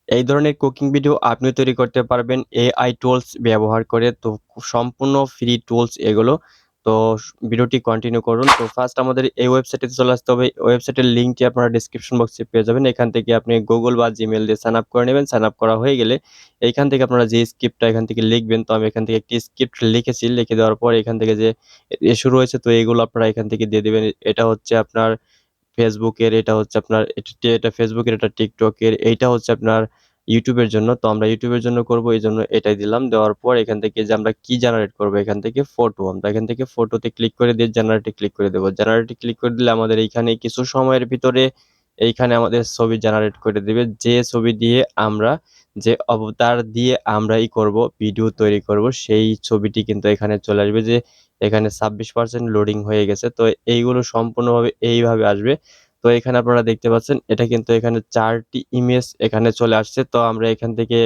এই ধরনের cooking video আপনি তৈরি করতে পারবেন এআই টুলস ব্যবহার করে। তো সম্পূর্ণ ফ্রি টুলস এগুলো। তো ভিডিওটি কন্টিনিউ করুন। তো ফার্স্ট আমাদের এই ওয়েবসাইটে চলে আসতে হবে। ওয়েবসাইটের লিঙ্কটি আপনারা ডেসক্রিপশন বক্সে পেয়ে যাবেন। এখান থেকে আপনি গুগল বা জিমেইল দিয়ে সাইন আপ করে নেবেন। সাইন আপ করা হয়ে গেলে এইখান থেকে আপনারা যে স্ক্রিপ্টটা এখান থেকে লিখবেন, তো আমি এখান থেকে একটি স্ক্রিপ্ট লিখেছি। লিখে দেওয়ার পর এখান থেকে যে ইস্যু রয়েছে, তো এগুলো আপনারা এখান থেকে দিয়ে দিবেন। এটা হচ্ছে আপনার ফেসবুকের, এটা হচ্ছে আপনার এটা ফেসবুকের, এটা টিকটকের, এইটা হচ্ছে আপনার ইউটিউবের জন্য। তো আমরা ইউটিউবের জন্য করব, এই জন্য এটাই দিলাম। দেওয়ার পর এখান থেকে যে আমরা কি জেনারেট করব, এখান থেকে ফটো, আমরা এখান থেকে ফটোতে ক্লিক করে দিয়ে জেনারেটে ক্লিক করে দেবো। জেনারেটে ক্লিক করে দিলে আমাদের এইখানে কিছু সময়ের ভিতরে এইখানে আমাদের ছবি জেনারেট করে দেবে। যে ছবি দিয়ে আমরা, যে অবতার দিয়ে আমরা করব ভিডিও তৈরি করব, সেই ছবিটি কিন্তু এখানে চলে আসবে। যে এখানে 26% লোডিং হয়ে গেছে। তো এইগুলো সম্পূর্ণভাবে এইভাবে আসবে। তো এখানে আপনারা দেখতে পাচ্ছেন এটা কিন্তু এখানে 4টি ইমেজ এখানে চলে আসছে। তো আমরা এখান থেকে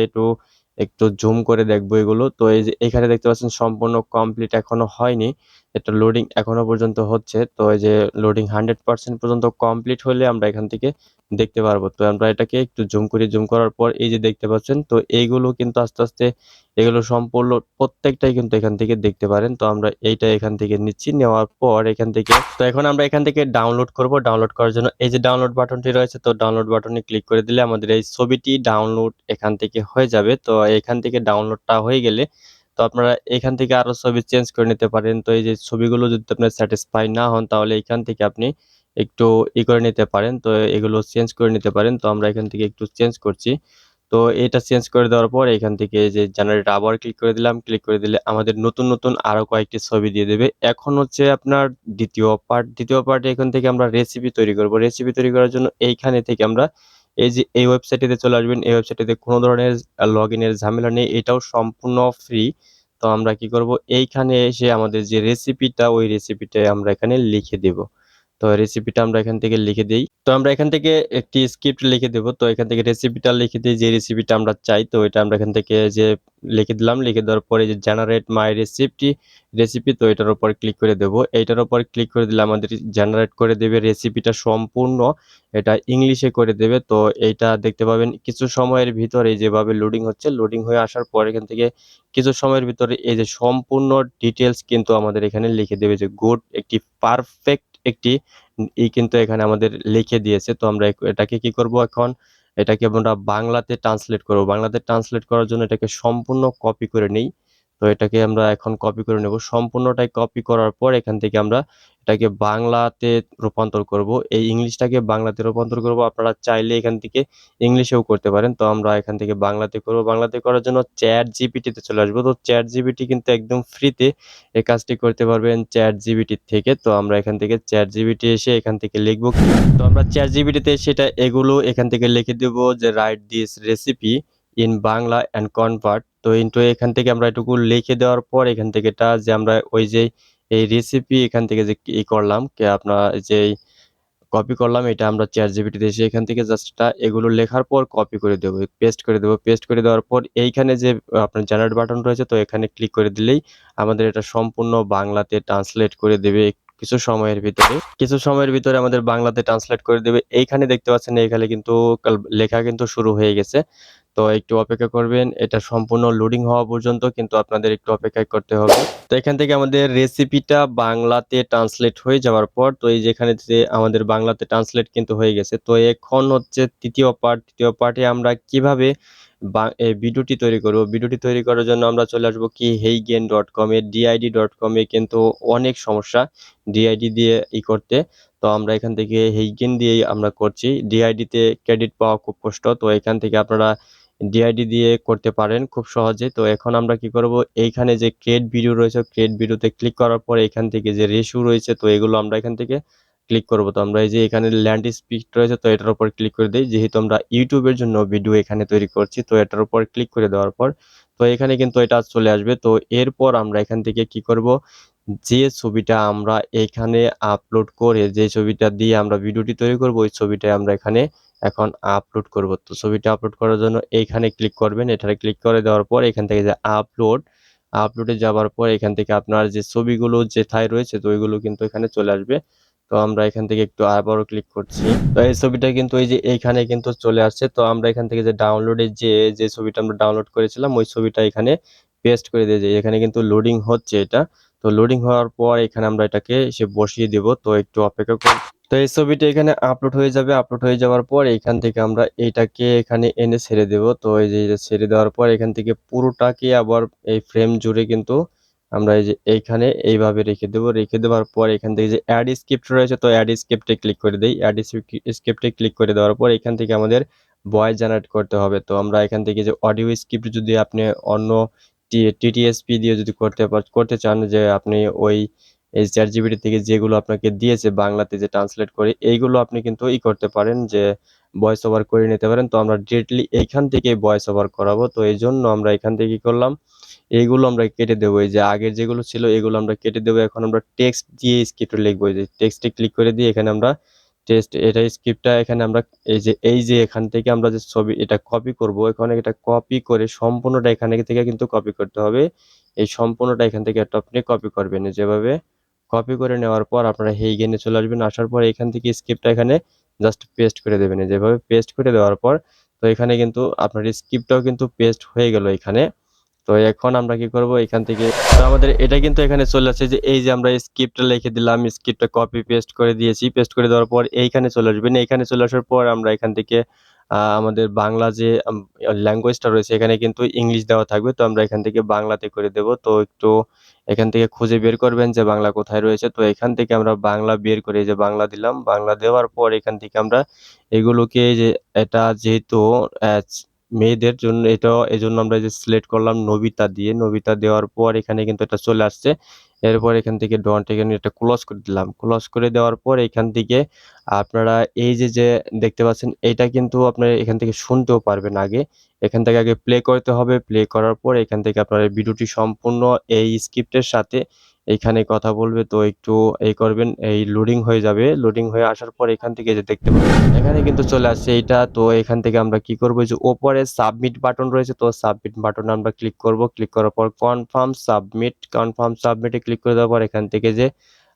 একটু জুম করে দেখবো এগুলো। তো এই যে এখানে দেখতে পাচ্ছেন সম্পূর্ণ কমপ্লিট এখনো হয়নি। এটা লোডিং এখনো পর্যন্ত হচ্ছে। তো এই যে লোডিং 100% পর্যন্ত কমপ্লিট হলে আমরা এখান থেকে দেখতে পারবো। তো আমরা এটাকে একটু জুম করি। জুম করার পর এই যে দেখতে পাচ্ছেন, তো এইগুলো কিন্তু আস্তে আস্তে এগুলো সম্পূর্ণ প্রত্যেকটাই কিন্তু এখান থেকে দেখতে পারেন। তো আমরা এইটা এখান থেকে নিচ্ছি, নেওয়ার পর এখান থেকে, তো এখন আমরা এখান থেকে ডাউনলোড করব। ডাউনলোড করার জন্য এই যে ডাউনলোড বাটনটি রয়েছে, তো ডাউনলোড বাটনে ক্লিক করে দিলে আমাদের এই ছবিটি ডাউনলোড এখান থেকে হয়ে যাবে। তো এখান থেকে ডাউনলোডটা হয়ে গেলে, তো আপনারা এখান থেকে আরো ছবি চেঞ্জ করে নিতে পারেন। তো এই যে ছবিগুলো যদি আপনার স্যাটিসফাই না হন, তাহলে এখান থেকে আপনি একটু করে নিতে পারেন। তো এগুলো চেঞ্জ করে নিতে পারেন। তো আমরা এখান থেকে একটু চেঞ্জ করছি। তো এটা চেঞ্জ করে দেওয়ার পর এখান থেকে এই যে জেনারেট আবার ক্লিক করে দিলাম। ক্লিক করে দিলে আমাদের নতুন নতুন আরো কয়েকটি ছবি দিয়ে দেবে। এখন হচ্ছে আপনার দ্বিতীয় পার্টে এখান থেকে আমরা রেসিপি তৈরি করব। রেসিপি তৈরি করার জন্য এইখানে থেকে আমরা এই যে এই ওয়েবসাইটটিতে চলে আসবেন। এই ওয়েবসাইটটিতে কোনো ধরনের লগইনের ঝামেলা নেই, এটাও সম্পূর্ণ ফ্রি। তো আমরা কি করব, এইখানে এসে আমাদের যে রেসিপিটা, ওই রেসিপিটা আমরা এখানে লিখে দেব। তো রেসিপিটা আমরা এখান থেকে লিখে দেই। তো আমরা এখান থেকে একটি স্ক্রিপ্ট লিখে দেব। তো এখান থেকে রেসিপিটা লিখে দিই, যে রেসিপিটা আমরা চাই। তো এটা আমরা এখান থেকে যে লিখে দিলাম। লিখে দেওয়ার পরে যে জেনারেট মাই রেসিপি, তো এটার উপর ক্লিক করে দেব। এইটার উপর ক্লিক করে দিলে আমাদের জেনারেট করে দেবে রেসিপিটা সম্পূর্ণ, এটা ইংলিশে করে দেবে। তো এইটা দেখতে পাবেন কিছু সময়ের ভিতরে যেভাবে লোডিং হচ্ছে, লোডিং হয়ে আসার পর এখান থেকে কিছু সময়ের ভিতরে এই যে সম্পূর্ণ ডিটেলস কিন্তু আমাদের এখানে লিখে দেবে, যে গুড একটি পারফেক্ট একটি কিন্তু এখানে আমাদের লিখে দিয়েছে। তো আমরা এটাকে কি করব এখন, এটাকে আমরা বাংলাতে ট্রান্সলেট করব। বাংলাতে ট্রান্সলেট করার জন্য এটাকে সম্পূর্ণ কপি করে নেই। তো এটাকে আমরা এখন কপি করে নেব। সম্পূর্ণটাই কপি করার পর এখান থেকে আমরা এটাকে বাংলাতে রূপান্তর করব। এই ইংলিশটাকে বাংলাতে রূপান্তর করব। আপনারা চাইলে এখান থেকে ইংলিশেও করতে পারেন। তো আমরা এখান থেকে বাংলাতে করব। বাংলাতে করার জন্য চ্যাট জিপিটিতে চলে আসবো। তো চ্যাট জিপিটি কিন্তু একদম ফ্রিতে এই কাজটি করতে পারবেন চ্যাট জিপিটি থেকে। তো আমরা এখান থেকে চ্যাট জিপিটি এসে এখান থেকে লিখব। তো আমরা চ্যাট জিপিটিতে সেটা এগুলো এখান থেকে লিখে দেব, যে right this recipe in Bangla and convert. তো ইন্টু এখান থেকে আমরা এটুকু লিখে দেওয়ার পর এখান থেকে এটা যে আমরা ওই যে এই রেসিপি এখান থেকে যে করলাম, আপনার যে কপি করলাম, এটা আমরা চ্যাট জিপিটিতে এসে এখান থেকে জাস্ট এটা এগুলো লেখার পর কপি করে দেবো, পেস্ট করে দেবো। পেস্ট করে দেওয়ার পর এইখানে যে আপনার জেনারেট বাটন রয়েছে, তো এখানে ক্লিক করে দিলেই আমাদের এটা সম্পূর্ণ বাংলাতে ট্রান্সলেট করে দেবে। কিছু সময়ের ভিতরে আমাদের বাংলাতে ট্রান্সলেট করে দেবে। এইখানে দেখতে পাচ্ছেন, এখানে কিন্তু লেখা কিন্তু শুরু হয়ে গেছে। তো একটু অপেক্ষা করবেন, এটা সম্পূর্ণ লোডিং হওয়া পর্যন্ত কিন্তু আপনাদের একটু অপেক্ষা করতে হবে। তো এখান থেকে আমাদের রেসিপিটা বাংলাতে ট্রান্সলেট হয়ে যাওয়ার পর, তো এই যেখানে যে আমাদের বাংলাতে ট্রান্সলেট কিন্তু হয়ে গেছে। তো এখন হচ্ছে তৃতীয় পার্ট। তৃতীয় পার্টে আমরা কিভাবে এই ভিডিওটি তৈরি করব। ভিডিওটি তৈরি করার জন্য আমরা চলে আসবো কি heygen.com এ, DID.com এ কিন্তু অনেক সমস্যা ডিআইডি দিয়ে করতে। তো আমরা এখান থেকে হেইগেন দিয়েই আমরা করছি। ডিআইডিতে ক্রেডিট পাওয়া খুব কষ্ট। তো এখান থেকে আপনারা ডিআইডি দিয়ে করতে পারেন খুব সহজে। তো এখন আমরা কি করব, এইখানে যে ক্রিয়েট ভিডিও রয়েছে, ক্রিয়েট ভিডিওতে ক্লিক করার পরে এখান থেকে যে রেশিও রয়েছে, তো এগুলো আমরা এখান থেকে ক্লিক করব। তো আমরা এই যে এখানে ল্যান্ড স্পিড রয়েছে, তো এটার উপর ক্লিক করে দেই। যেহেতু আমরা ইউটিউবের জন্য ভিডিও এখানে তৈরি করছি, তো এটার উপর ক্লিক করে দেওয়ার পর তো এখানে কিন্তু এটা চলে আসবে। তো এরপর আমরা এখান থেকে কি করব, যে ছবিটা আমরা এখানে আপলোড করে, যে ছবিটা দিয়ে আমরা ভিডিওটি তৈরি করব, ওই ছবিটা আমরা এখানে এখন আপলোড করব। তো ছবিটা আপলোড করার জন্য এইখানে ক্লিক করবেন। এখানে ক্লিক করে দেওয়ার পর এখান থেকে যে আপলোডে যাওয়ার পর এখান থেকে আপনার যে ছবিগুলো যেথায় রয়েছে, তো ওইগুলো কিন্তু এখানে চলে আসবে। তো আমরা এখান থেকে একটু আবারও ক্লিক করছি। তো এই ছবিটা কিন্তু এই যে এইখানে কিন্তু চলে আসছে। তো আমরা এখান থেকে যে ডাউনলোডে যে ছবিটা আমরা ডাউনলোড করেছিলাম ওই ছবিটা এখানে পেস্ট করে দিয়ে যাই। এখানে কিন্তু লোডিং হচ্ছে এটা। তো লোডিং হওয়ার পর এখানে আমরা এটাকে এসে বসিয়ে দেব। তো একটু অপেক্ষা করুন। তো এই ছবিটা এখানে আপলোড হয়ে যাবে। আপলোড হয়ে যাওয়ার পর এখান থেকে আমরা এইটাকে এখানে এনে ছেড়ে দেব। তো এই যে এটা ছেড়ে দেওয়ার পর এখান থেকে পুরোটাকে আবার এই ফ্রেম জুড়ে কিন্তু আমরা এই যে এইখানে এইভাবে রেখে দেব। রেখে দেওয়ার পর এখান থেকে যে অ্যাড স্ক্রিপ্ট রয়েছে তো অ্যাড স্ক্রিপ্টে ক্লিক করে দেই। অ্যাড স্ক্রিপ্টে ক্লিক করে দেওয়ার পর এখান থেকে আমাদের ভয়েস জেনারেট করতে হবে। তো আমরা এখান থেকে যে অডিও স্ক্রিপ্ট যদি আপনি অন্য টিটিএসপি দিয়ে যদি করতে চান যে আপনি ওই এই ChatGPT থেকে যেগুলো আপনাকে দিয়েছে বাংলাতে যে ট্রান্সলেট করে এইগুলো আপনি কিন্তু করতে পারেন যে ভয়েস ওভার করে নিতে পারেন। তো আমরা ডিরেক্টলি এইখান থেকেই ভয়েস ওভার করাবো। তো এইজন্য আমরা এখান থেকে কি করলাম, এইগুলো আমরা কেটে দেবো। এই যে আগের যেগুলো ছিল এগুলো আমরা কেটে দেবো। এখন আমরা টেক্সট দিয়ে স্ক্রিপ্ট লিখবো। এই যে টেক্সটে ক্লিক করে দিয়ে এখানে আমরা এটা স্ক্রিপ্টটা এখানে আমরা এই যে এখান থেকে আমরা যে ছবি এটা কপি করব, এখানে এটা কপি করে সম্পূর্ণটা এখানে থেকে কিন্তু কপি করতে হবে। এই সম্পূর্ণটা এখান থেকে একটা আপনি কপি করবেন। যেভাবে কপি করে নেওয়ার পর আপনারা হেইগেনে চলে আসবেন। আসার পর এখান থেকে স্ক্রিপ্টটা এখানে জাস্ট পেস্ট করে দেবেন। যেভাবে পেস্ট করে দেওয়ার পর তো এখানে কিন্তু আপনার স্ক্রিপ্টটাও কিন্তু পেস্ট হয়ে গেল এখানে। তো এখন আমরা কি করব এখান থেকে, তো আমাদের এটা কিন্তু এখানে চলে আসছে যে এই যে আমরা স্ক্রিপ্টটা লিখে দিলাম, স্ক্রিপ্টটা কপি পেস্ট করে দিয়েছি। পেস্ট করে দেওয়ার পর এইখানে চলে আসবেন। এইখানে চলে আসার পর আমরা এখান থেকে আমাদের বাংলা যে ল্যাঙ্গুয়েজটা রয়েছে এখানে কিন্তু ইংলিশ দেওয়া থাকবে। তো আমরা এখান থেকে বাংলাতে করে দেব। তো একটু এখান থেকে খুঁজে বের করবেন যে বাংলা কোথায় রয়েছে। তো এখান থেকে আমরা বাংলা বের করে এই যে বাংলা দিলাম। বাংলা দেওয়ার পর এখান থেকে আমরা এগুলোকে এই যে এটা যেহেতু অ্যা মেয়েদের জন্য এজন্য আমরা এই যে সিলেক্ট করলাম নবিতা দিয়ে। নবিতা দেওয়ার পর এখানে কিন্তু এটা চলে আসছে। এরপর এখান থেকে ডন্ট এখানে এটা ক্লোজ করে দিলাম। ক্লোজ করে দেওয়ার পর এখান থেকে আপনারা এই যে দেখতে পাচ্ছেন এইটা কিন্তু আপনারা এখান থেকে শুনতেও পারবেন আগে। এখান থেকে আগে প্লে করতে হবে। প্লে করার পর এখান থেকে আপনারা এই ভিডিওটি সম্পূর্ণ এই স্ক্রিপ্টের সাথে এইখানে কথা বলবে। তো একটু করবেন, এই লোডিং হয়ে যাবে। লোডিং হয়ে আসার পর এখান থেকে যে দেখতে পাবেন এখানে কিন্তু চলে আসছে এইটা। তো এখান থেকে আমরা কি করব, যে উপরে সাবমিট বাটন রয়েছে তো সাবমিট বাটনে আমরা ক্লিক করব। ক্লিক করার পর কনফার্ম সাবমিটে ক্লিক করে দেওয়ার পর এখান থেকে যে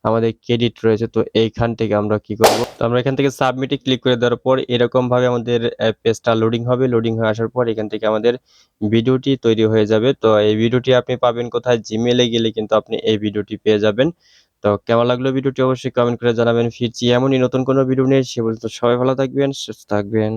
আমাদের ক্রেডিট রয়েছে তো এইখান থেকে আমরা কি করব, তো আমরা এখান থেকে সাবমিটে ক্লিক করে দেওয়ার পর এরকম ভাবে আমাদের পেজটা লোডিং হবে। লোডিং হয়ে আসার পর এখান থেকে আমাদের ভিডিওটি তৈরি হয়ে যাবে। তো এই ভিডিওটি আপনি পাবেন কোথায়, জিমেইলে গেলে কিন্তু আপনি এই ভিডিওটি পেয়ে যাবেন। তো কেমন লাগলো ভিডিওটি অবশ্যই কমেন্ট করে জানাবেন। ফিরছি এমনই নতুন কোনো ভিডিও নিয়ে। সে পর্যন্ত সবাই ভালো থাকবেন, সুস্থ থাকবেন।